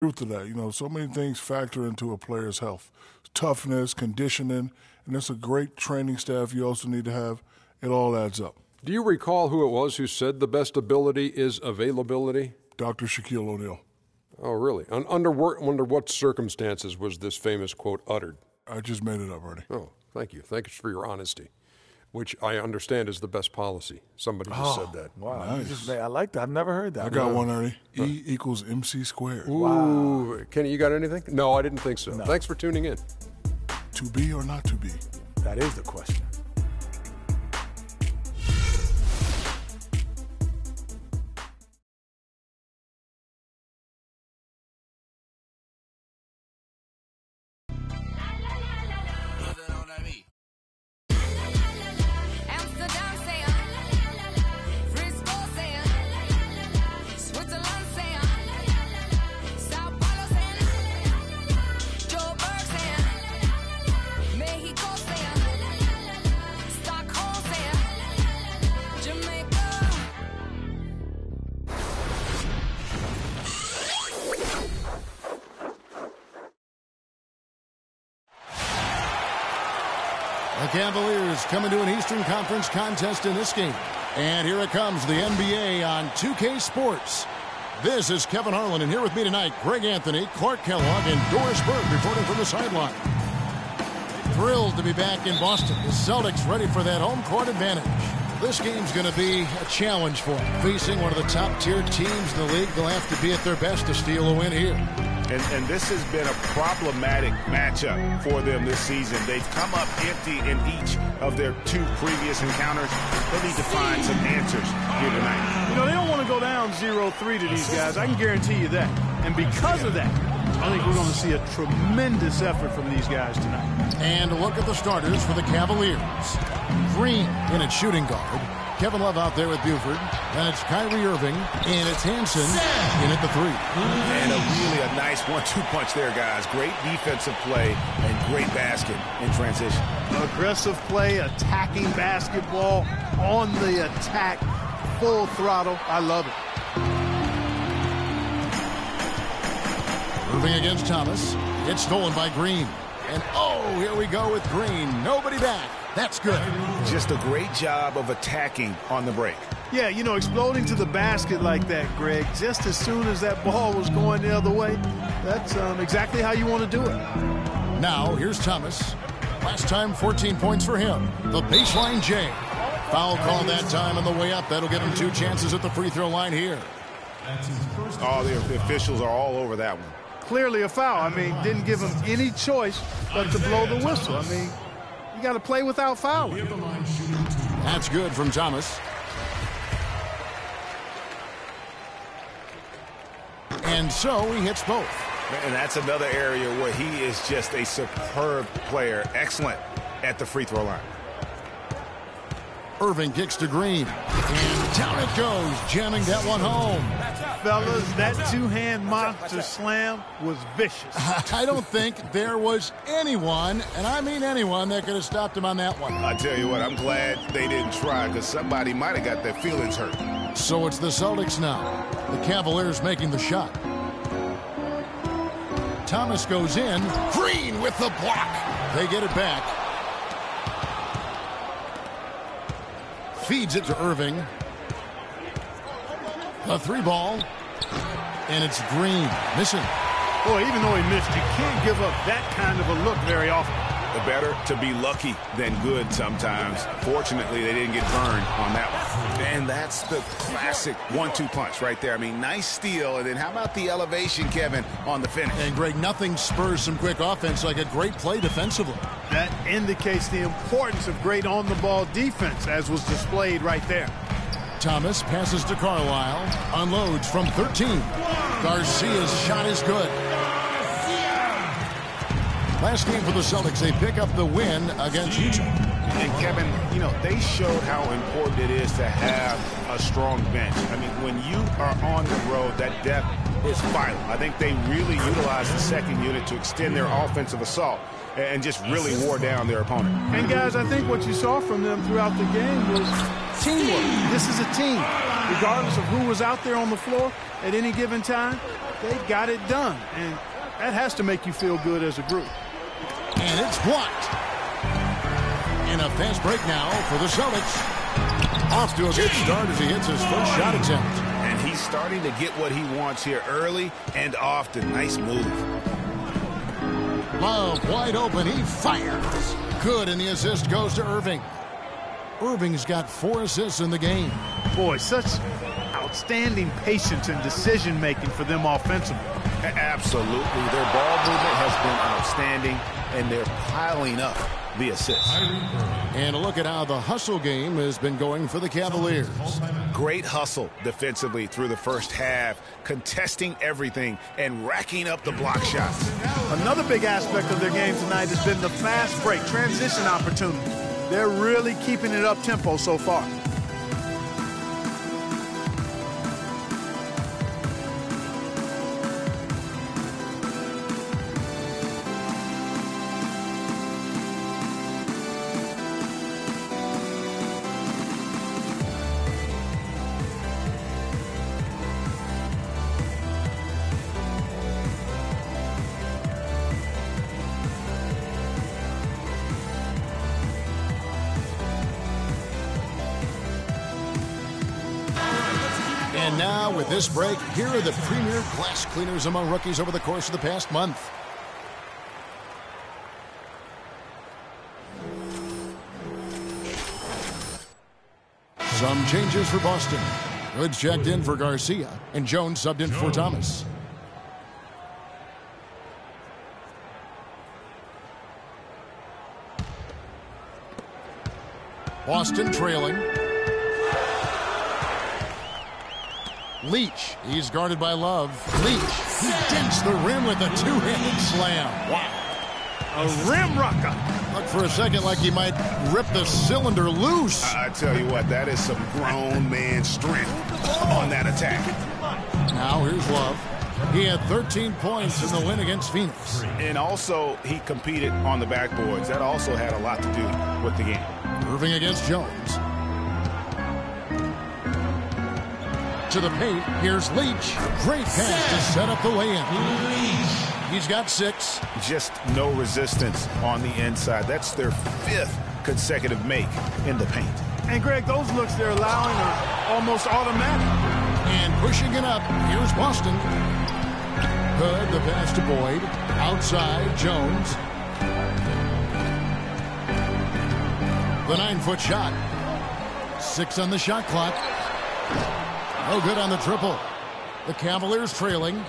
Truth to that. You know, so many things factor into a player's health. Toughness, conditioning, and it's a great training staff you also need to have. It all adds up. Do you recall who it was who said the best ability is availability? Dr. Shaquille O'Neal. Oh, really? Under what circumstances was this famous quote uttered? I just made it up, Artie. Oh, thank you. Thank you for your honesty, which I understand is the best policy. Somebody just said that. Wow. Nice. I like that. I've never heard that. I got one, Artie. E equals MC squared. Ooh. Wow. Kenny, you got anything? No, I didn't think so. No. Thanks for tuning in. To be or not to be? That is the question. The Cavaliers coming to an Eastern Conference contest in this game. And here it comes, the NBA on 2K Sports. This is Kevin Harlan, and here with me tonight, Greg Anthony, Clark Kellogg, and Doris Burke reporting from the sideline. Thrilled to be back in Boston. The Celtics ready for that home court advantage. This game's going to be a challenge for them. Facing one of the top-tier teams in the league, they'll have to be at their best to steal a win here. And this has been a problematic matchup for them this season. They've come up empty in each of their two previous encounters. They need to find some answers here tonight. You know, they don't want to go down 0-3 to these guys. I can guarantee you that. And because of that, I think we're going to see a tremendous effort from these guys tonight. And a look at the starters for the Cavaliers. Green in at shooting guard. Kevin Love out there with Buford. And it's Kyrie Irving. And it's Hansen in at the three. And a nice 1-2 punch there, guys. Great defensive play and great basket in transition. Aggressive play, attacking basketball, on the attack, full throttle. I love it. Irving against Thomas. It's stolen by Green. And oh, here we go with Green. Nobody back. That's good. Just a great job of attacking on the break. Yeah, you know, exploding to the basket like that, Greg, just as soon as that ball was going the other way, that's exactly how you want to do it. Now, here's Thomas. Last time, 14 points for him. The baseline J. Foul call that time on the way up. That'll give him 2 chances at the free throw line here. Oh, the officials are all over that one. Clearly a foul. I mean, didn't give him any choice but to blow the whistle. I mean, you got to play without fouling. That's good from Thomas. And so he hits both. And that's another area where he is just a superb player. Excellent at the free throw line. Irving kicks to Green. And down it goes, jamming that one home. Fellas, that two-hand monster slam was vicious. I don't think there was anyone, and I mean anyone, that could have stopped him on that one. I tell you what, I'm glad they didn't try because somebody might have got their feelings hurt. So it's the Celtics now. The Cavaliers making the shot. Thomas goes in. Green with the block. They get it back. Feeds it to Irving. A 3-ball. And it's Green. Missing. Boy, even though he missed, you can't give up that kind of a look very often. Better to be lucky than good sometimes. Fortunately, they didn't get burned on that one. And that's the classic 1-2 punch right there. I mean, nice steal. And then how about the elevation, Kevin, on the finish? And, Greg, nothing spurs some quick offense like a great play defensively. That indicates the importance of great on-the-ball defense, as was displayed right there. Thomas passes to Carlisle. Unloads from 13. Garcia's shot is good. Last game for the Celtics, they pick up the win against Utah. And Kevin, you know, they showed how important it is to have a strong bench. I mean, when you are on the road, that depth is vital. I think they really utilized the second unit to extend their offensive assault and just really wore down their opponent. And guys, I think what you saw from them throughout the game was teamwork. This is a team. Regardless of who was out there on the floor at any given time, They got it done, and that has to make you feel good as a group. And it's blocked. And a fast break now for the Celtics. Off to a good start as he hits his first shot attempt. And he's starting to get what he wants here early and often. Nice move. Love wide open. He fires. Good, and the assist goes to Irving. Irving's got 4 assists in the game. Boy, such outstanding patience and decision-making for them offensively. Absolutely. Their ball movement has been outstanding, and they're piling up the assists. And a look at how the hustle game has been going for the Cavaliers. Great hustle defensively through the first half, contesting everything and racking up the block shots. Another big aspect of their game tonight has been the fast break, transition opportunity. They're really keeping it up-tempo so far. And now, with this break, here are the premier glass cleaners among rookies over the course of the past month. Some changes for Boston. Goods checked in for Garcia, and Jones subbed in for Thomas. Boston trailing. Leach, he's guarded by Love. Leach, he dents the rim with a two-handed slam. Wow. A rim rocker. Looked for a second like he might rip the cylinder loose. I tell you what, that is some grown man strength on that attack. Now here's Love. He had 13 points in the win against Phoenix. And also, he competed on the backboards. That also had a lot to do with the game. Irving against Jones. To the paint, here's Leach. Great pass to set up the lay-in. He's got 6. Just no resistance on the inside. That's their 5th consecutive make in the paint. And, Greg, those looks they're allowing are almost automatic. And pushing it up, here's Boston. Hood, the pass to Boyd. Outside, Jones. The 9-foot shot. 6 on the shot clock. No good on the triple. The Cavaliers trailing.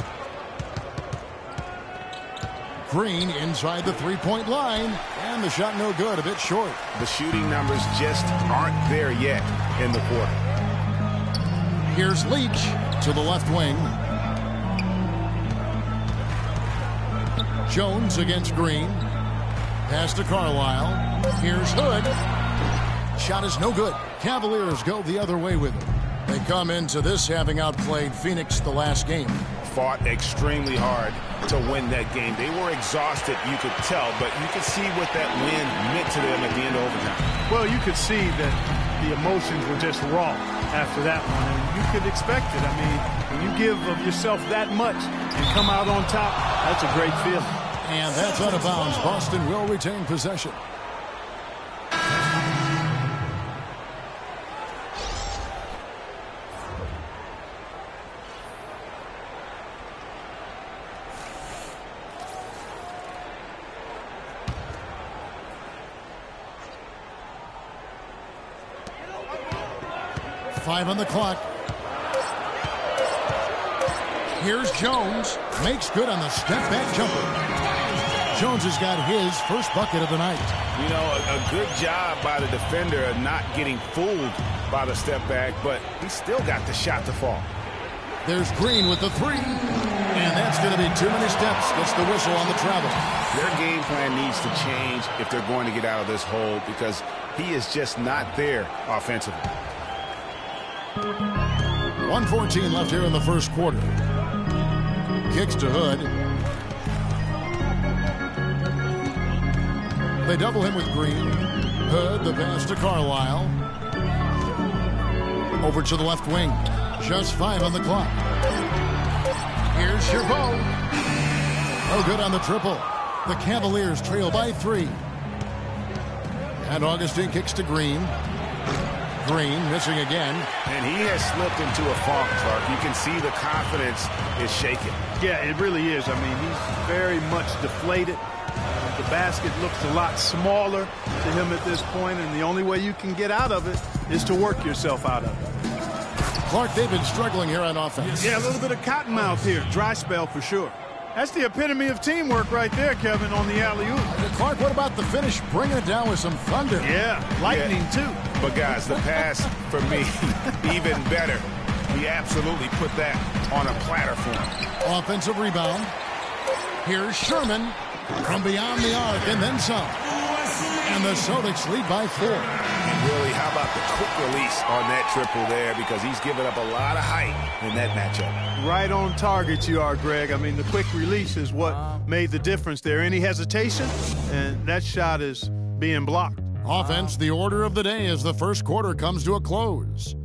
Green inside the three-point line. And the shot no good, a bit short. The shooting numbers just aren't there yet in the quarter. Here's Leach to the left wing. Jones against Green. Pass to Carlisle. Here's Hood. Shot is no good. Cavaliers go the other way with it. They come into this having outplayed Phoenix the last game. Fought extremely hard to win that game. They were exhausted, you could tell, but you could see what that win meant to them at the end of overtime. Well, you could see that the emotions were just raw after that one, and you could expect it. I mean, when you give of yourself that much and come out on top, that's a great feeling. And that's out of bounds. Boston will retain possession. Five on the clock. Here's Jones. Makes good on the step-back jumper. Jones has got his first bucket of the night. You know, a good job by the defender of not getting fooled by the step back, but he still got the shot to fall. There's Green with the 3. And that's going to be too many steps. Gets the whistle on the travel. Their game plan needs to change if they're going to get out of this hole because he is just not there offensively. 1:14 left here in the first quarter. Kicks to Hood. They double him with Green. Hood, the pass to Carlisle. Over to the left wing. Just 5 on the clock. Here's Chabot. No good on the triple. The Cavaliers trail by 3. And Augustine kicks to Green. Green missing again. And he has slipped into a funk, Clark. You can see the confidence is shaken. Yeah, it really is. I mean, he's very much deflated. The basket looks a lot smaller to him at this point, and the only way you can get out of it is to work yourself out of it. Clark, they've been struggling here on offense. Yeah, a little bit of cottonmouth here. Dry spell for sure. That's the epitome of teamwork right there, Kevin, on the alley-oop. Clark, what about the finish? Bringing it down with some thunder. Yeah, lightning too. But guys, the pass for me, even better. He absolutely put that on a platter for him. Offensive rebound. Here's Sherman from beyond the arc and then some. And the Celtics lead by 4. And really, how about the quick release on that triple there? Because he's given up a lot of height in that matchup. Right on target you are, Greg. I mean, the quick release is what made the difference there. Any hesitation, and that shot is being blocked. Offense, the order of the day as the first quarter comes to a close.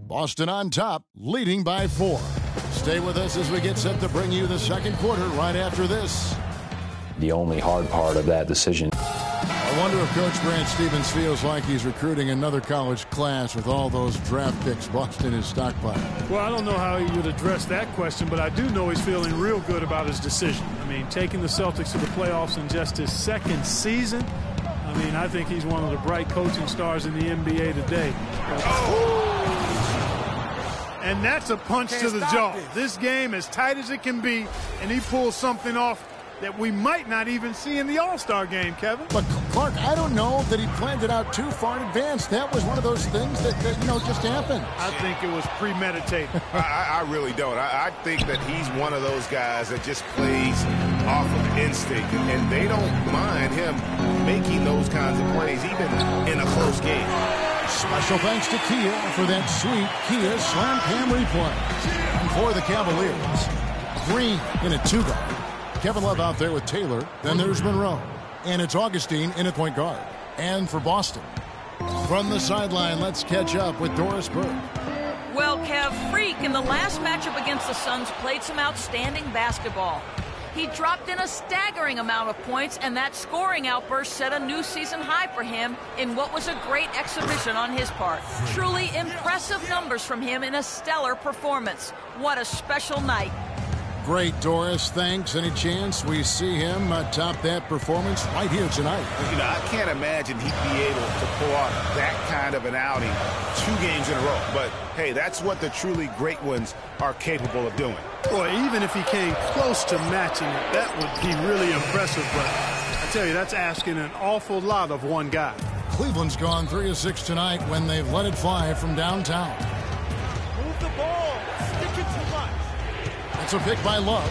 Boston on top, leading by 4. Stay with us as we get set to bring you the second quarter right after this. The only hard part of that decision. I wonder if Coach Brad Stevens feels like he's recruiting another college class with all those draft picks Boston is stockpiling. Well, I don't know how he would address that question, but I do know he's feeling real good about his decision. I mean, taking the Celtics to the playoffs in just his second season, I mean, I think he's one of the bright coaching stars in the NBA today. And that's a punch to the jaw. This game as tight as it can be, and he pulls something off that we might not even see in the All-Star game, Kevin. But, Clark, I don't know that he planned it out too far in advance. That was one of those things that just happened. I think it was premeditated. I really don't. I think that he's one of those guys that just plays off of instinct, and they don't mind him making those kinds of plays, even in a close game. Special thanks to Kia for that sweet Kia slam cam replay. And for the Cavaliers, Green in a 2-guard. Kevin Love out there with Taylor. Then there's Monroe. And it's Augustine in a point guard. And for Boston, from the sideline, let's catch up with Doris Burke. Well, Kev, Freak in the last matchup against the Suns played some outstanding basketball. He dropped in a staggering amount of points, and that scoring outburst set a new season high for him in what was a great exhibition on his part. Truly impressive numbers from him in a stellar performance. What a special night. Great, Doris. Thanks. Any chance we see him top that performance right here tonight? You know, I can't imagine he'd be able to pull off that kind of an outing 2 games in a row. But, hey, that's what the truly great ones are capable of doing. Boy, even if he came close to matching it, that would be really impressive. But I tell you, that's asking an awful lot of one guy. Cleveland's gone 3 of 6 tonight when they've let it fly from downtown. Move the ball. Stick it too much. It's a pick by Love.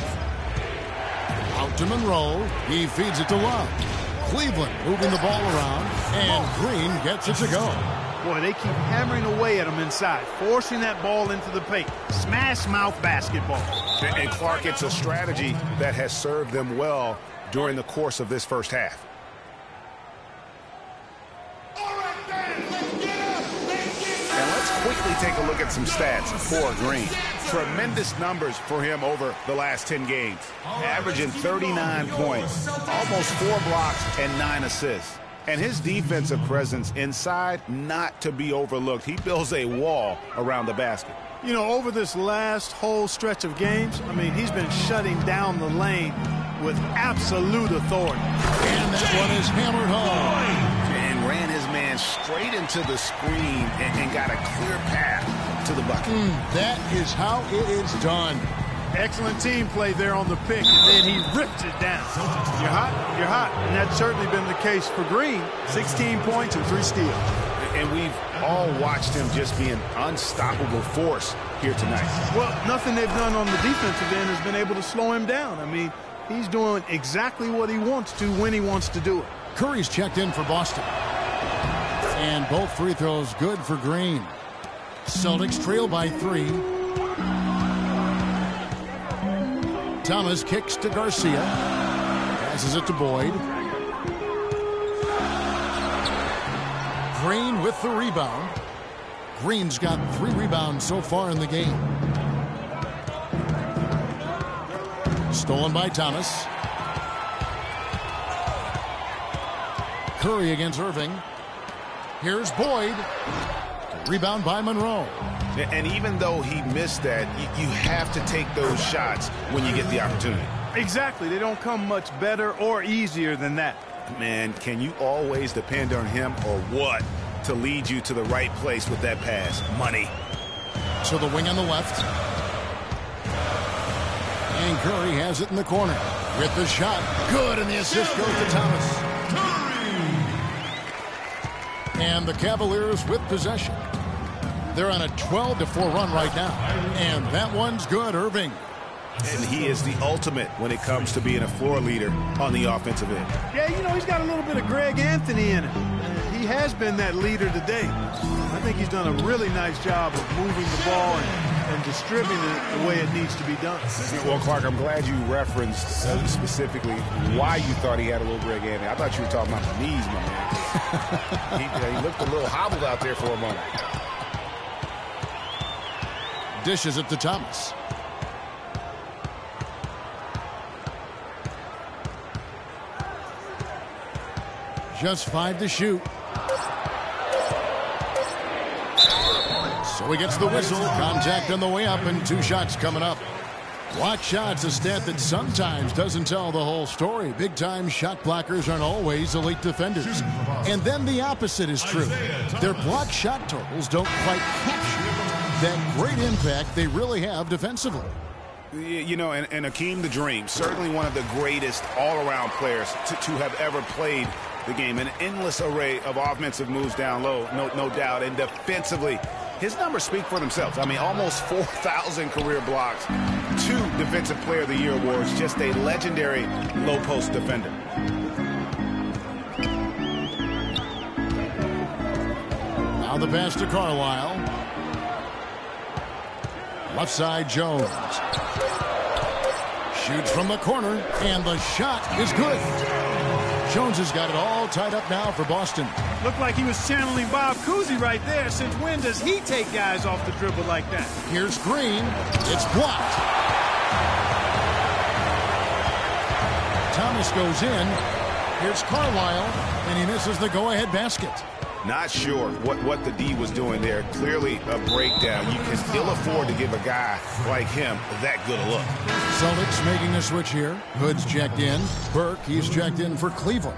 Out to Monroe. He feeds it to Love. Cleveland moving the ball around, and Green gets it to go. Boy, they keep hammering away at him inside, forcing that ball into the paint. Smash mouth basketball. And Clark, it's a strategy that has served them well during the course of this first half. And let's quickly take a look at some stats for Green. Tremendous numbers for him over the last 10 games. Averaging 39 points, almost 4 blocks, and 9 assists. And his defensive presence inside, not to be overlooked. He builds a wall around the basket. You know, over this last whole stretch of games, I mean, he's been shutting down the lane with absolute authority. And that one is hammered home. And ran his man straight into the screen and got a clear path to the bucket. That is how it is done. Excellent team play there on the pick, and then he ripped it down. You're hot, you're hot. And that's certainly been the case for Green. 16 points and 3 steals. And we've all watched him just be an unstoppable force here tonight. Well, nothing they've done on the defensive end has been able to slow him down. I mean, he's doing exactly what he wants to when he wants to do it. Curry's checked in for Boston. And both free throws good for Green. Celtics trail by 3. Thomas kicks to Garcia. Passes it to Boyd. Green with the rebound. Green's got 3 rebounds so far in the game. Stolen by Thomas. Curry against Irving. Here's Boyd. Rebound by Monroe. And even though he missed that, you have to take those shots when you get the opportunity. Exactly. They don't come much better or easier than that. Man, can you always depend on him or what to lead you to the right place with that pass? Money. To the wing on the left. And Curry has it in the corner. With the shot. Good, and the assist goes to Thomas. And the Cavaliers with possession. They're on a 12-4 run right now. And that one's good, Irving. And he is the ultimate when it comes to being a floor leader on the offensive end. Yeah, you know, he's got a little bit of Greg Anthony in him. He has been that leader today. I think he's done a really nice job of moving the ball and distributing it the way it needs to be done. Well, Clark, I'm glad you referenced specifically why you thought he had a little Greg Anthony. I thought you were talking about the knees, my man. he looked a little hobbled out there for a moment. Dishes it to Thomas. Just 5 to shoot. So he gets the whistle. Contact on the way up and 2 shots coming up. Block shots, a stat that sometimes doesn't tell the whole story. Big-time shot blockers aren't always elite defenders. And then the opposite is true. Their block shot totals don't quite capture that great impact they really have defensively. You know, and Akeem the Dream, certainly one of the greatest all-around players to have ever played the game. An endless array of offensive moves down low, no doubt. And defensively, his numbers speak for themselves. I mean, almost 4,000 career blocks, 2 Defensive Player of the Year awards, just a legendary low-post defender. Now the pass to Carlisle. Left side, Jones. Shoots from the corner, and the shot is good. Jones has got it all tied up now for Boston. Looked like he was channeling Bob Cousy right there. Since when does he take guys off the dribble like that? Here's Green. It's blocked. Thomas goes in. Here's Carlisle, and he misses the go-ahead basket. Not sure what the D was doing there. Clearly a breakdown. You can still afford to give a guy like him that good a look. Celtics making the switch here. Hood's checked in. Burke, he's checked in for Cleveland.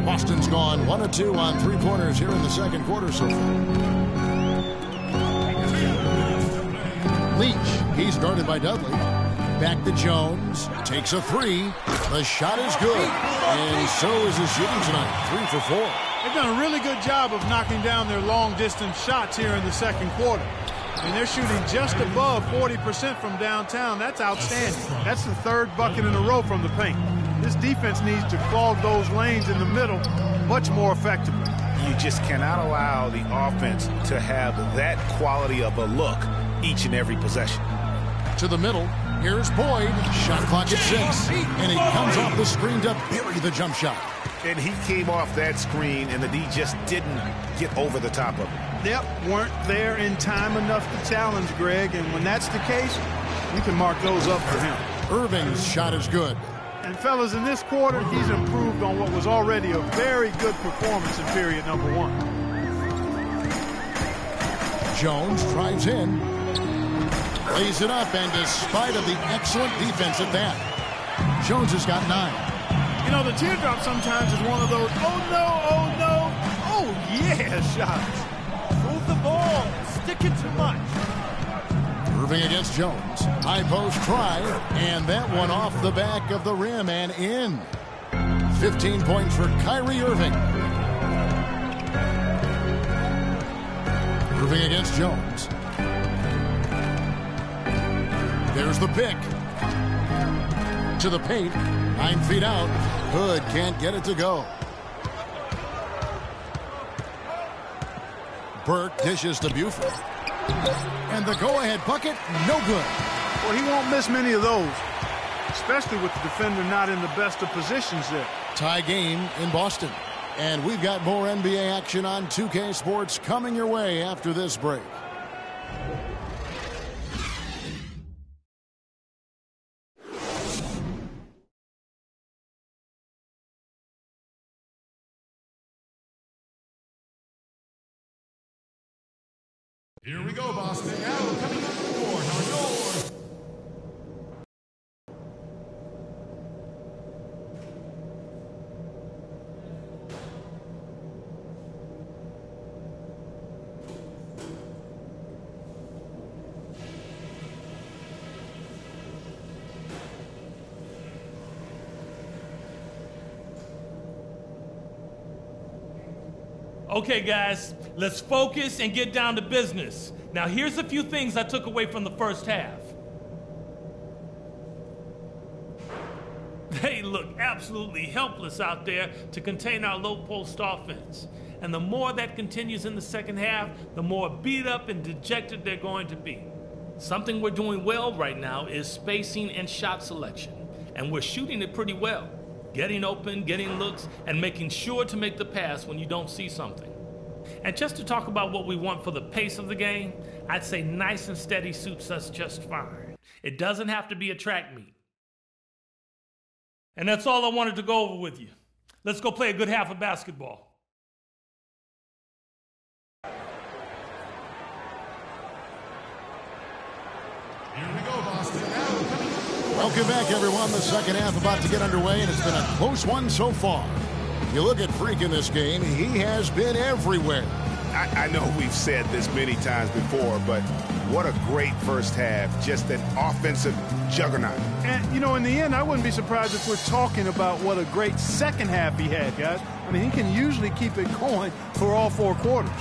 Boston's gone 1 of 2 on 3-pointers here in the second quarter so far. Leach, he's guarded by Dudley. Back to Jones. Takes a 3. The shot is good. And so is his shooting tonight. 3 for 4. They've done a really good job of knocking down their long-distance shots here in the second quarter. And they're shooting just above 40% from downtown. That's outstanding. That's the 3rd bucket in a row from the paint. This defense needs to clog those lanes in the middle much more effectively. You just cannot allow the offense to have that quality of a look each and every possession. To the middle. Here's Boyd. Shot clock at 6. And he comes off the screen to bury the jump shot. And he came off that screen, and the D just didn't get over the top of it. Yep, weren't there in time enough to challenge Greg. And when that's the case, you can mark those up for him. Irving's shot is good. And fellas, in this quarter, he's improved on what was already a very good performance in period number 1. Jones drives in. Lays it up, and despite of the excellent defense at that, Jones has got 9. You know, the teardrop sometimes is one of those, oh no, oh yeah shots. Move the ball, stick it too much. Irving against Jones. High post try, and that one off the back of the rim and in. 15 points for Kyrie Irving. Irving against Jones. There's the pick. To the paint. 9 feet out. Hood can't get it to go. Burke dishes to Buford. And the go-ahead bucket, no good. Well, he won't miss many of those, especially with the defender not in the best of positions there. Tie game in Boston. And we've got more NBA action on 2K Sports coming your way after this break. Here we go, Boston. Now coming up the board on your... Okay, guys, let's focus and get down to business. Now, here's a few things I took away from the first half. They look absolutely helpless out there to contain our low-post offense. And the more that continues in the second half, the more beat up and dejected they're going to be. Something we're doing well right now is spacing and shot selection. And we're shooting it pretty well. Getting open, getting looks, and making sure to make the pass when you don't see something. And just to talk about what we want for the pace of the game, I'd say nice and steady suits us just fine. It doesn't have to be a track meet. And that's all I wanted to go over with you. Let's go play a good half of basketball. Here we go, Boston. Welcome back, everyone. The second half about to get underway, and it's been a close one so far. You look at Freak in this game, he has been everywhere. I know we've said this many times before, but what a great first half. Just an offensive juggernaut. And, you know, in the end, I wouldn't be surprised if we're talking about what a great second half he had, guys. I mean, he can usually keep it going for all four quarters.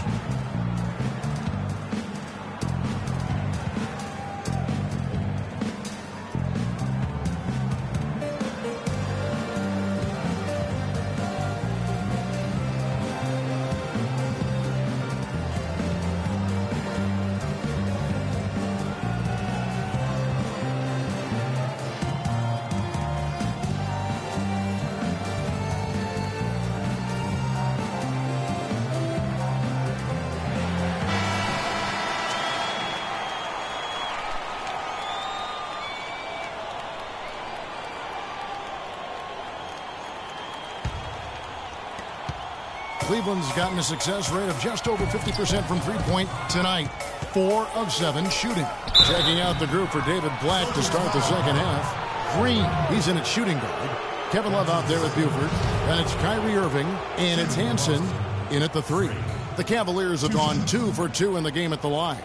Cleveland's gotten a success rate of just over 50% from three-point tonight. 4 of 7 shooting. Checking out the group for David Black to start the second half. Green, he's in at shooting guard. Kevin Love out there with Buford. And it's Kyrie Irving, and it's Hansen in at the 3. The Cavaliers have gone 2 for 2 in the game at the line.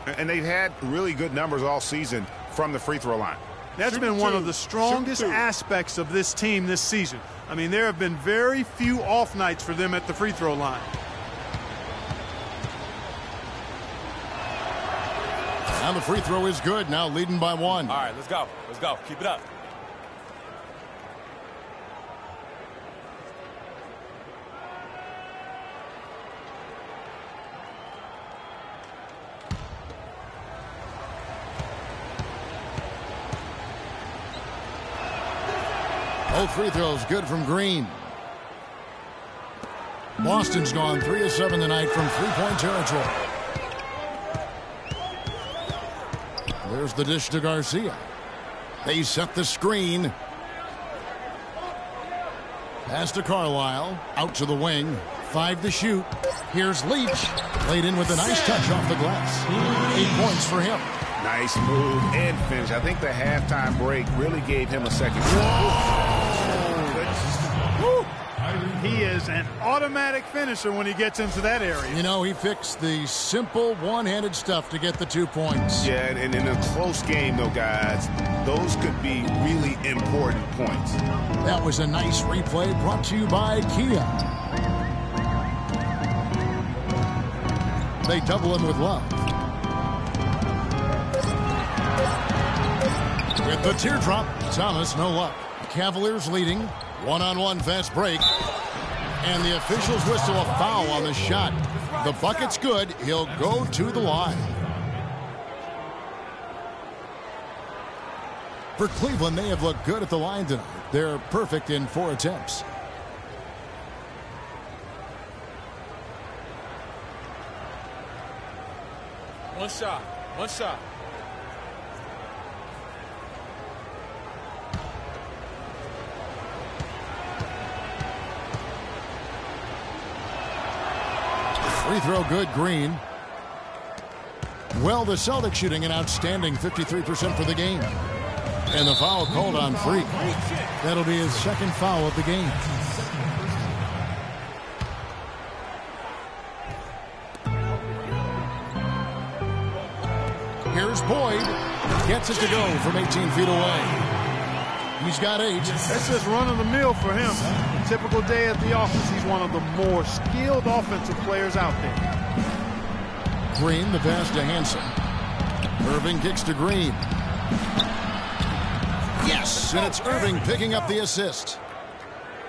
And they've had really good numbers all season from the free throw line. That's been one of the strongest aspects of this team this season. I mean, there have been very few off nights for them at the free throw line. And the free throw is good, now leading by 1. All right, let's go. Let's go. Keep it up. Both free throws good from Green. Boston's gone 3 of 7 tonight from three-point territory. There's the dish to Garcia. They set the screen. Pass to Carlisle. Out to the wing. 5 to shoot. Here's Leach. Laid in with a nice touch off the glass. 8 points for him. Nice move and finish. I think the halftime break really gave him a second. He is an automatic finisher when he gets into that area. You know, he fixed the simple one-handed stuff to get the 2 points. Yeah, and in a close game, though, guys, those could be really important points. That was a nice replay brought to you by Kia. They double him with Love. With the teardrop, Thomas, no luck. Cavaliers leading. One-on-one fast break. And the officials whistle a foul on the shot. The bucket's good. He'll go to the line. For Cleveland, they have looked good at the line tonight. They're perfect in 4 attempts. One shot. One shot. Free throw good, Green. Well, the Celtics shooting an outstanding 53% for the game. And the foul called on Freak. That'll be his second foul of the game. Here's Boyd. Gets it to go from 18 feet away. He's got 8. That's just run-of-the-mill for him. A typical day at the office. He's one of the more skilled offensive players out there. Green, the pass to Hansen. Irving kicks to Green. Yes, and it's Irving picking up the assist.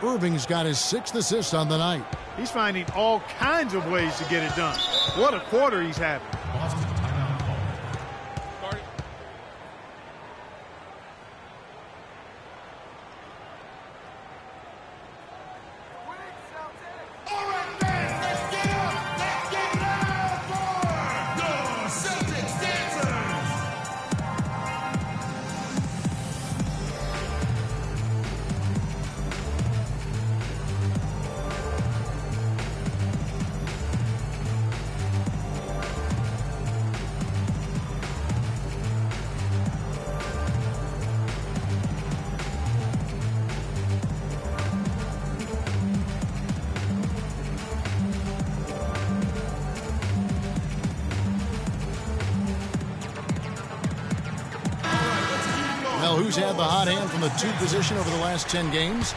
Irving's got his 6th assist on the night. He's finding all kinds of ways to get it done. What a quarter he's having. Well, who's had the hot hand from the 2 position over the last 10 games?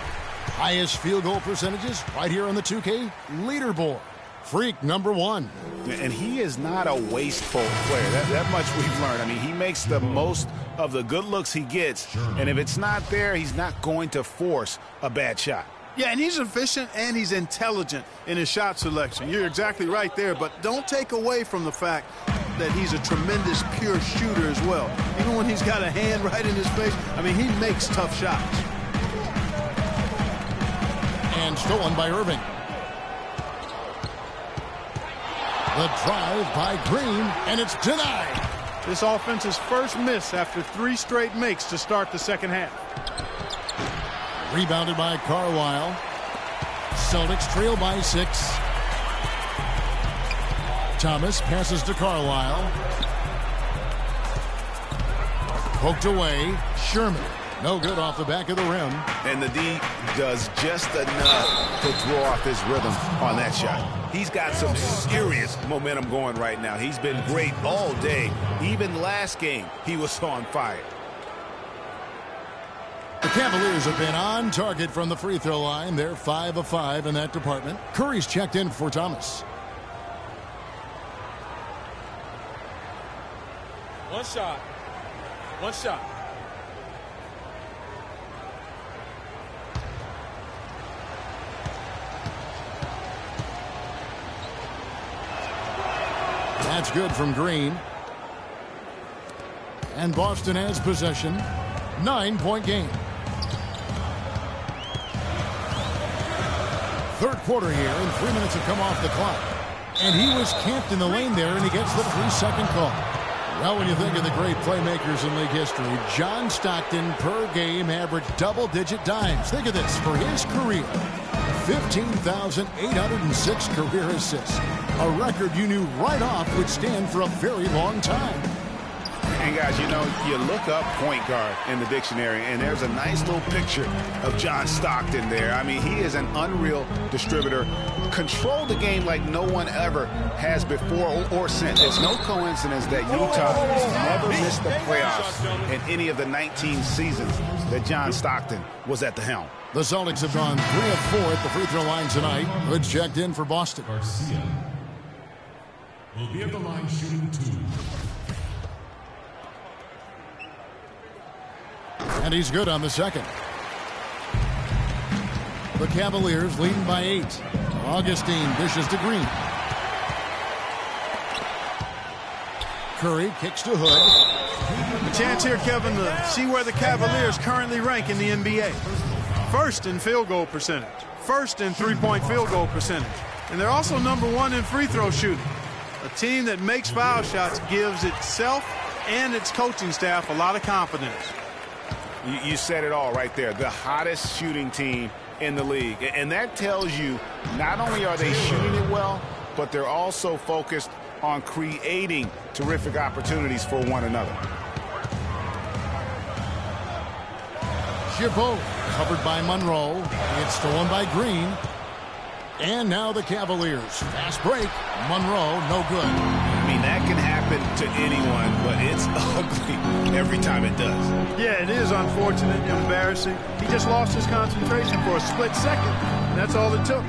Highest field goal percentages right here on the 2K leaderboard. Freak number 1. And he is not a wasteful player. That much we've learned. I mean, he makes the most of the good looks he gets. And if it's not there, he's not going to force a bad shot. Yeah, and he's efficient and he's intelligent in his shot selection. You're exactly right there, but don't take away from the fact that he's a tremendous pure shooter as well. Even when he's got a hand right in his face, I mean, he makes tough shots. And stolen by Irving. The drive by Green, and it's denied. This offense's first miss after 3 straight makes to start the second half. Rebounded by Carlisle. Celtics trail by 6. Thomas passes to Carlisle. Poked away. Sherman. No good off the back of the rim. And the D does just enough to throw off his rhythm on that shot. He's got some serious momentum going right now. He's been great all day. Even last game, he was on fire. The Cavaliers have been on target from the free throw line. They're 5 of 5 in that department. Curry's checked in for Thomas. One shot. One shot. That's good from Green. And Boston has possession. 9-point game. Third quarter here, and 3 minutes have come off the clock. And he was camped in the lane there, and he gets the 3-second call. Well, when you think of the great playmakers in league history, John Stockton per game averaged double-digit dimes. Think of this, for his career, 15,806 career assists. A record you knew right off would stand for a very long time. And guys, you know, you look up point guard in the dictionary, and there's a nice little picture of John Stockton there. I mean, he is an unreal distributor. Controlled the game like no one ever has before or since. It's no coincidence that Utah never missed the playoffs in any of the 19 seasons that John Stockton was at the helm. The Celtics have gone 3 of 4 at the free throw line tonight. Hood's checked in for Boston. Garcia will be at the line shooting 2. And he's good on the second. The Cavaliers leading by 8. Augustine dishes to Green. Curry kicks to Hood. A chance here, Kevin, to see where the Cavaliers currently rank in the NBA. First in field goal percentage. First in three-point field goal percentage. And they're also number 1 in free throw shooting. A team that makes foul shots gives itself and its coaching staff a lot of confidence. You said it all right there. The hottest shooting team in the league. And that tells you not only are they shooting it well, but they're also focused on creating terrific opportunities for one another. Gibault covered by Monroe. It's stolen by Green. And now the Cavaliers. Fast break. Monroe, no good. I mean, that can happen to anyone, but it's ugly every time it does. Yeah, it is unfortunate and embarrassing. He just lost his concentration for a split second, and that's all it took.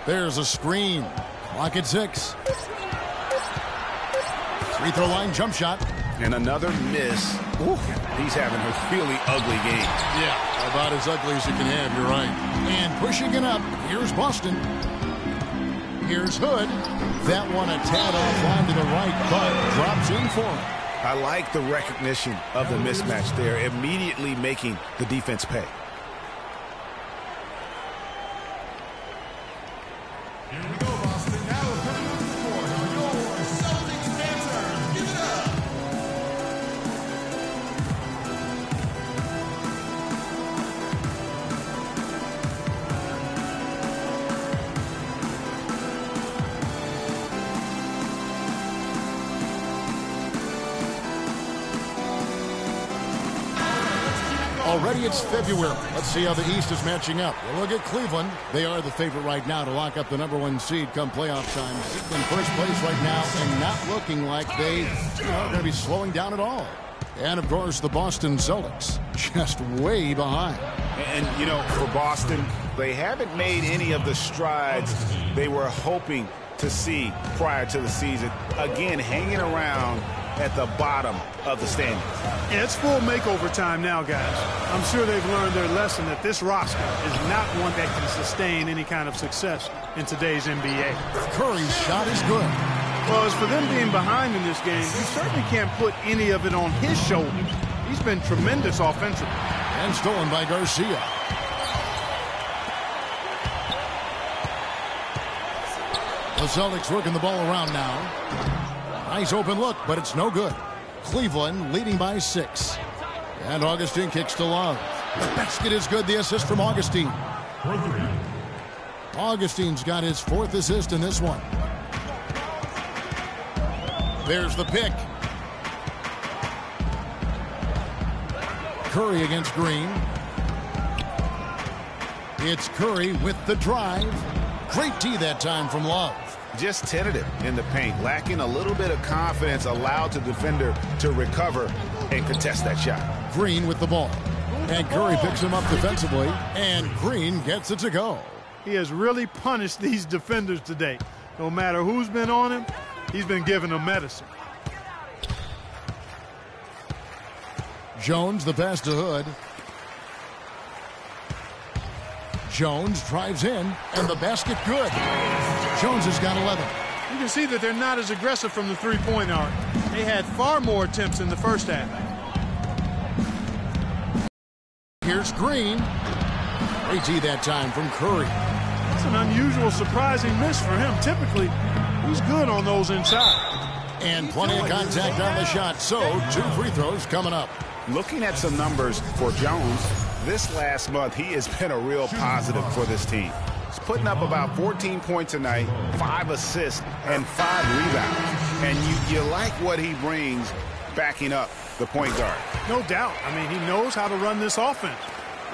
There's a screen. Clock at 6. Free throw line jump shot. And another miss. Ooh, he's having a really ugly game. Yeah, about as ugly as you can have, you're right. And pushing it up, here's Boston. Here's Hood. That one a tad offline to the right, but drops in for him. I like the recognition of the mismatch there, immediately making the defense pay. Here we go, Boston. Now coming to the court are your Celtics dancers. Give it up. Already it's February. Let's see how the East is matching up. We'll look at Cleveland. They are the favorite right now to lock up the #1 seed come playoff time. Sitting in first place right now and not looking like they are going to be slowing down at all. And, of course, the Boston Celtics just way behind. And, you know, for Boston, they haven't made any of the strides they were hoping to see prior to the season. Again, hanging around at the bottom of the standings. Yeah, it's full makeover time now, guys. I'm sure they've learned their lesson that this roster is not one that can sustain any kind of success in today's NBA. Curry's shot is good. Well, as for them being behind in this game, you certainly can't put any of it on his shoulders. He's been tremendous offensively. And stolen by Garcia. The Celtics working the ball around now. Nice open look, but it's no good. Cleveland leading by 6. And Augustine kicks to Love. The basket is good. The assist from Augustine. Augustine's got his 4th assist in this one. There's the pick. Curry against Green. It's Curry with the drive. Great D that time from Love. Just tentative in the paint, lacking a little bit of confidence, allowed the defender to recover and contest that shot. Green with the ball. And Curry picks him up defensively, and Green gets it to go. He has really punished these defenders today. No matter who's been on him, he's been giving them medicine. Jones, the pass to Hood. Jones drives in, and the basket good. Jones has got 11. You can see that they're not as aggressive from the three-point arc. They had far more attempts in the first half. Here's Green. Great D that time from Curry. That's an unusual, surprising miss for him. Typically, he's good on those inside. And plenty of contact on the shot, so 2 free throws coming up. Looking at some numbers for Jones, this last month he has been a real positive for this team. He's putting up about 14 points a night, 5 assists, and 5 rebounds. And you like what he brings backing up the point guard. No doubt. I mean, he knows how to run this offense.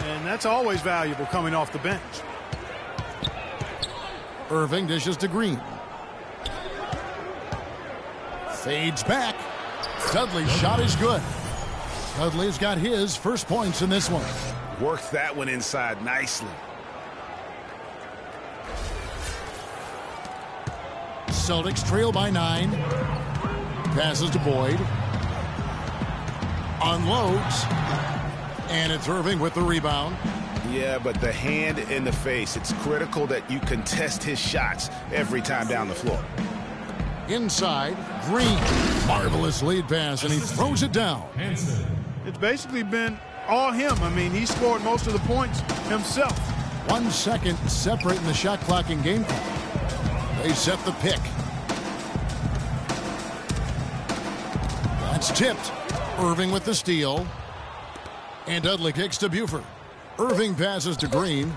And that's always valuable coming off the bench. Irving dishes to Green. Fades back. Dudley's shot is good. Dudley's got his first points in this one. Worked that one inside nicely. Celtics trail by 9. Passes to Boyd. Unloads. And it's Irving with the rebound. Yeah, but the hand in the face. It's critical that you contest his shots every time down the floor. Inside, Green. Marvelous lead pass, and he throws it down. It's basically been all him. I mean, he scored most of the points himself. 1 second separating the shot clock and game clock. They set the pick. That's tipped. Irving with the steal. And Dudley kicks to Buford. Irving passes to Green.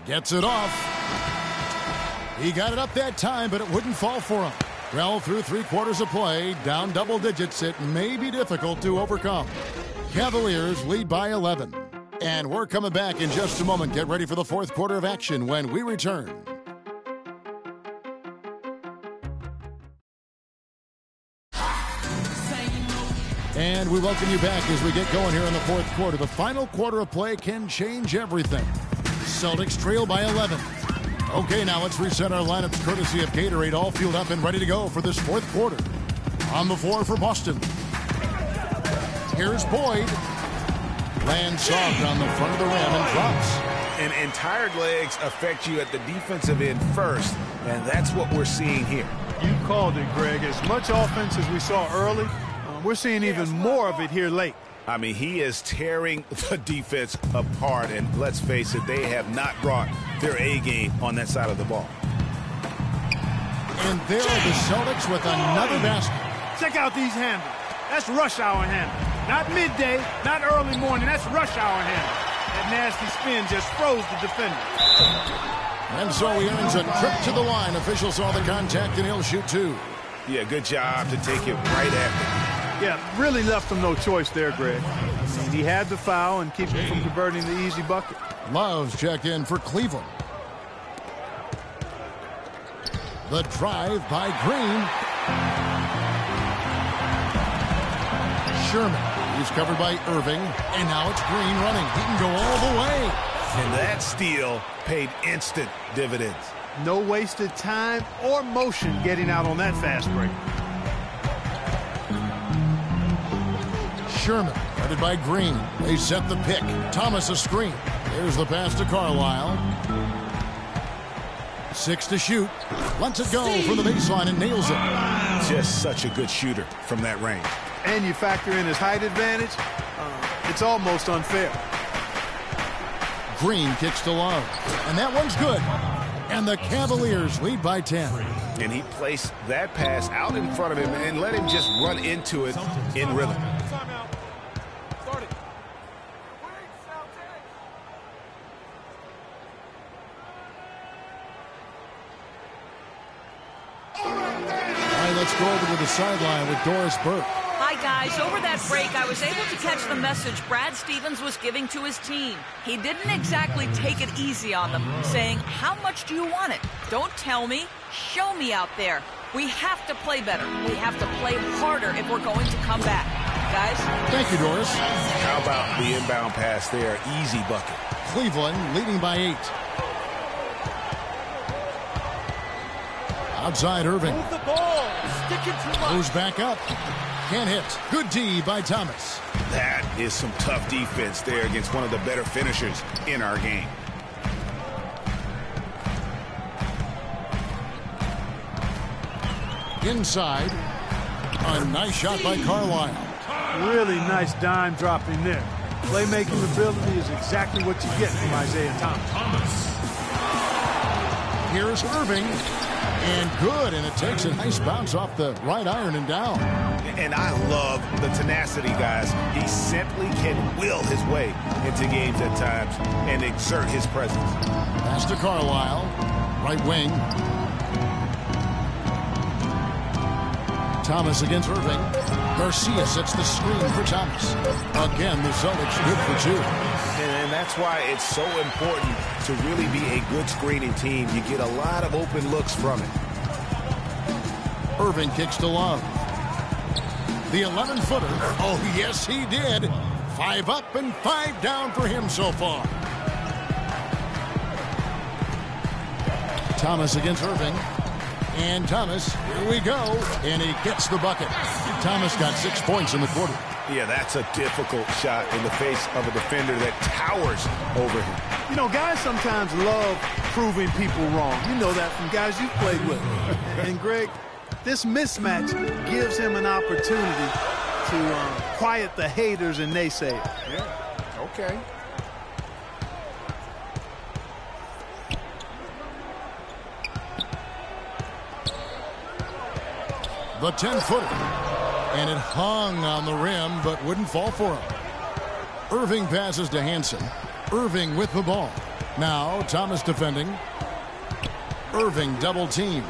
Gets it off. He got it up that time, but it wouldn't fall for him. Well, through 3/4 of play, down double digits, it may be difficult to overcome. Cavaliers lead by 11. And we're coming back in just a moment. Get ready for the 4th quarter of action when we return. And we welcome you back as we get going here in the 4th quarter. The final quarter of play can change everything. Celtics trail by 11. Okay, now let's reset our lineups courtesy of Gatorade, all fueled up and ready to go for this 4th quarter. On the floor for Boston. Here's Boyd. Lands soft on the front of the rim and drops. And tired legs affect you at the defensive end first, and that's what we're seeing here. You called it, Greg. As much offense as we saw early, we're seeing even more of it here late. I mean, he is tearing the defense apart, and let's face it, they have not brought their A game on that side of the ball. And there are the Celtics with another basket. Check out these handles. That's rush hour handle. Not midday, not early morning. That's rush hour handle. That nasty spin just froze the defender. And so he earns a trip to the line. Officials saw the contact, and he'll shoot 2. Yeah, good job to take it right after. Yeah, really left him no choice there, Greg. He had the foul and keep him from converting the easy bucket. Love's checked in for Cleveland. The drive by Green. Sherman. He's covered by Irving. And now it's Green running. He can go all the way. And that steal paid instant dividends. No wasted time or motion getting out on that fast break. Sherman, guarded by Green. They set the pick. Thomas a screen. There's the pass to Carlisle. 6 to shoot. Lets it go from the baseline and nails it. Just such a good shooter from that range. And you factor in his height advantage, it's almost unfair. Green kicks to Love. And that one's good. And the Cavaliers lead by 10. And he placed that pass out in front of him and let him just run into it in rhythm. Let's go over to the sideline with Doris Burke. Hi, guys. Over that break, I was able to catch the message Brad Stevens was giving to his team. He didn't exactly take it easy on them, saying, how much do you want it? Don't tell me. Show me out there. We have to play better. We have to play harder if we're going to come back. Guys? Thank you, Doris. How about the inbound pass there? Easy bucket. Cleveland leading by 8. Outside Irving. Move the ball. Stick it to goes back up. Can't hit. Good D by Thomas. That is some tough defense there against one of the better finishers in our game. Inside. A nice shot by Carlisle. Really nice dime dropping there. Playmaking ability is exactly what you get from Isaiah Thomas. Here's Irving. And good, and it takes a nice bounce off the right iron and down. And I love the tenacity, guys. He simply can will his way into games at times and exert his presence. Pass to Carlisle, right wing. Thomas against Irving. Garcia sets the screen for Thomas. Again, the Celtics good for 2. And that's why it's so important to really be a good screening team. You get a lot of open looks from it. Irving kicks to Love. The 11-footer. Oh, yes, he did. 5 up and 5 down for him so far. Thomas against Irving. And Thomas, here we go. And he gets the bucket. Thomas got 6 points in the quarter. Yeah, that's a difficult shot in the face of a defender that towers over him. You know, guys sometimes love proving people wrong. You know that from guys you've played with. And, Greg, this mismatch gives him an opportunity to quiet the haters and naysayers. Yeah, okay. The 10-footer. And it hung on the rim, but wouldn't fall for him. Irving passes to Hansen. Irving with the ball. Now Thomas defending. Irving double team.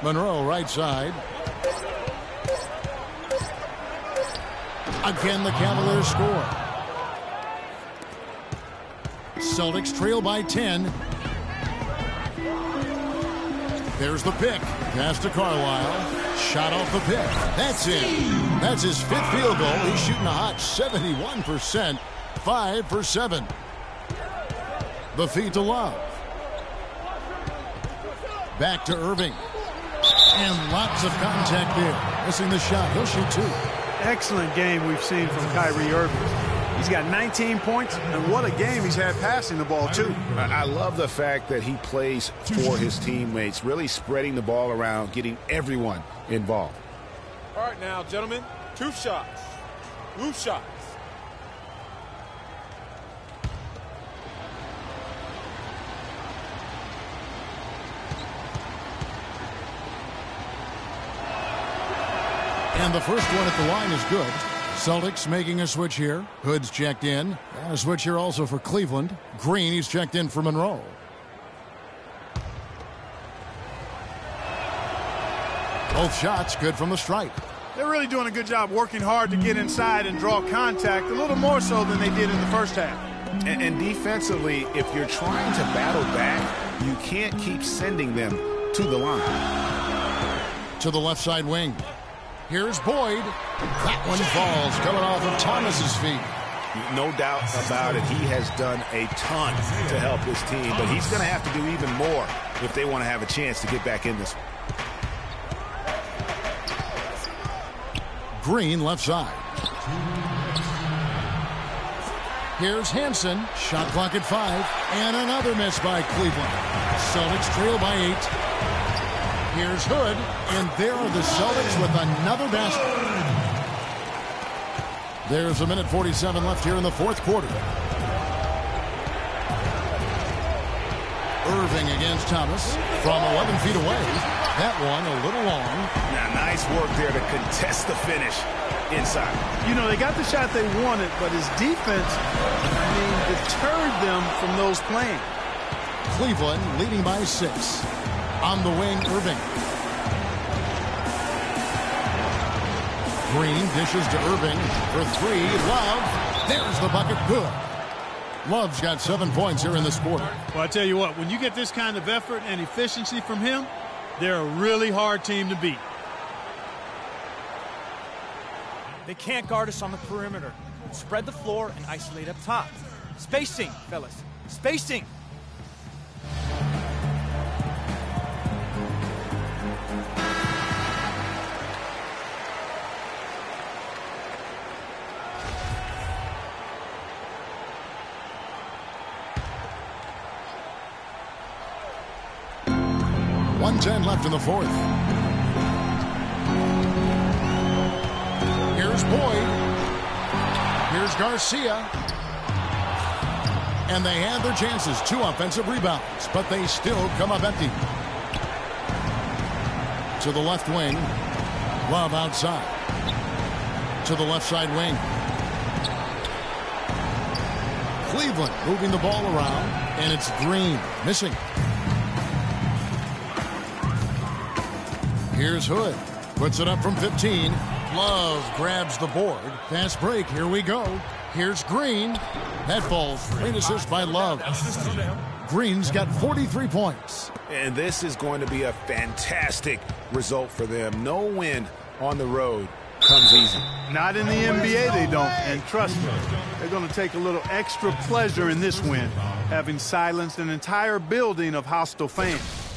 Monroe right side. Again, the Cavaliers score. Celtics trail by 10. There's the pick. Pass to Carlisle. Shot off the pick. That's it. That's his 5th field goal. He's shooting a hot 71%. 5 for 7. The feed to Love. Back to Irving. And lots of contact there. Missing the shot. He'll shoot 2. Excellent game we've seen from Kyrie Irving. He's got 19 points, and what a game he's had passing the ball, too. I love the fact that he plays for his teammates, really spreading the ball around, getting everyone involved. All right now, gentlemen, 2 shots. 2 shots. And the first one at the line is good. Celtics making a switch here. Hood's checked in. And a switch here also for Cleveland. Green, he's checked in for Monroe. Both shots good from the stripe. They're really doing a good job working hard to get inside and draw contact, a little more so than they did in the first half. And defensively, if you're trying to battle back, you can't keep sending them to the line. To the left side wing. Here's Boyd. That one falls, coming off of Thomas's feet. No doubt about it. He has done a ton to help his team, but he's going to have to do even more if they want to have a chance to get back in this. Green left side. Here's Hansen. Shot clock at 5. And another miss by Cleveland. Celtics trail by 8. Here's Hood, and there are the Celtics with another basket. There's 1:47 left here in the 4th quarter. Irving against Thomas from 11 feet away. That one a little long. Now, nice work there to contest the finish inside. You know, they got the shot they wanted, but his defense, deterred them from those playing. Cleveland leading by 6. On the wing, Irving. Green dishes to Irving for 3. Love. There's the bucket. Good. Love's got 7 points here in this quarter. Well, I tell you what, when you get this kind of effort and efficiency from him, they're a really hard team to beat. They can't guard us on the perimeter. Spread the floor and isolate up top. Spacing, fellas. Spacing. .10 left in the 4th. Here's Boyd. Here's Garcia. And they had their chances. 2 offensive rebounds, but they still come up empty. To the left wing. Love outside. To the left side wing. Cleveland moving the ball around, and it's Green missing. Here's Hood. Puts it up from 15. Love grabs the board. Fast break. Here we go. Here's Green. That falls. Great assist by Love. Green's got 43 points. And this is going to be a fantastic result for them. No win on the road comes easy. Not in the NBA, they don't. And trust me, they're going to take a little extra pleasure in this win, having silenced an entire building of hostile fans.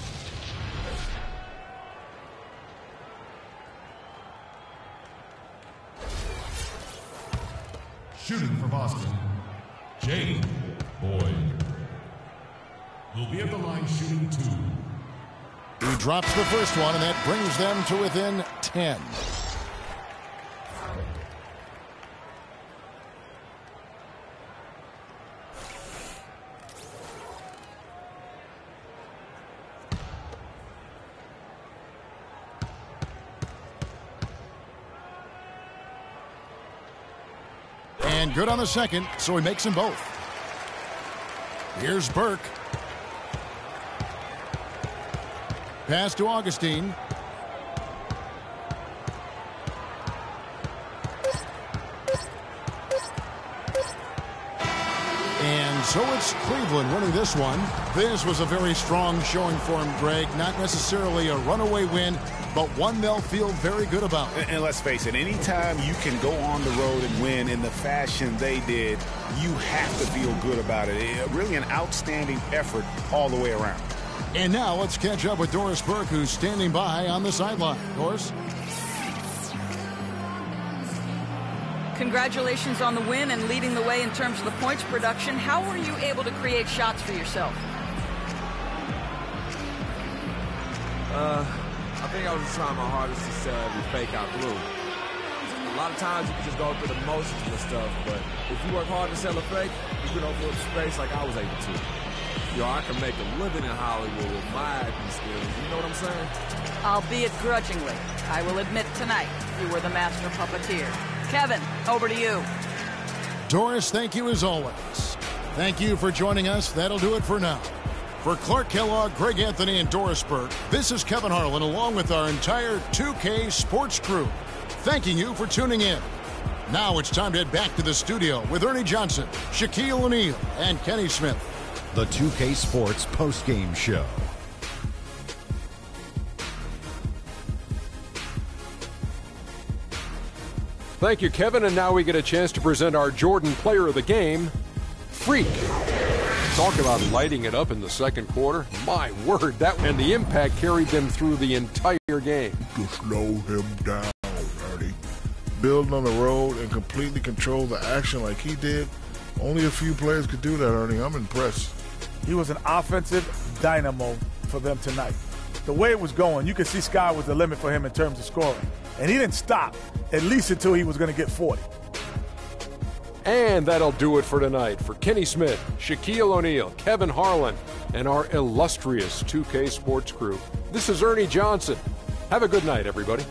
Shooting for Boston, Jay Boyd. Will be at the line shooting 2. He drops the first one, and that brings them to within 10. And good on the second, so he makes them both. Here's Burke. Pass to Augustine. And so it's Cleveland winning this one. This was a very strong showing for him, Greg. Not necessarily a runaway win, but one they'll feel very good about. And let's face it, anytime you can go on the road and win in the fashion they did, you have to feel good about it. Really an outstanding effort all the way around. And now let's catch up with Doris Burke, who's standing by on the sideline. Doris? Congratulations on the win and leading the way in terms of the points production. How were you able to create shots for yourself? I think I was just trying my hardest to sell every fake out through. A lot of times you can just go through the motions and stuff, but if you work hard to sell a fake, you can open up space like I was able to. I can make a living in Hollywood with my acting skills. You know what I'm saying? Albeit grudgingly, I will admit tonight you were the master puppeteer. Kevin, over to you. Doris, thank you as always. Thank you for joining us. That'll do it for now. For Clark Kellogg, Greg Anthony, and Doris Burke, this is Kevin Harlan along with our entire 2K Sports crew, thanking you for tuning in. Now it's time to head back to the studio with Ernie Johnson, Shaquille O'Neal, and Kenny Smith. The 2K Sports postgame show. Thank you, Kevin. And now we get a chance to present our Jordan Player of the Game, Freak. Talk about lighting it up in the second quarter. My word, and the impact carried them through the entire game. To slow him down, Ernie. Building on the road and completely control the action like he did. Only a few players could do that, Ernie. I'm impressed. He was an offensive dynamo for them tonight. The way it was going, you could see sky was the limit for him in terms of scoring. And he didn't stop, at least until he was going to get 40. And that'll do it for tonight. For Kenny Smith, Shaquille O'Neal, Kevin Harlan, and our illustrious 2K Sports crew, this is Ernie Johnson. Have a good night, everybody.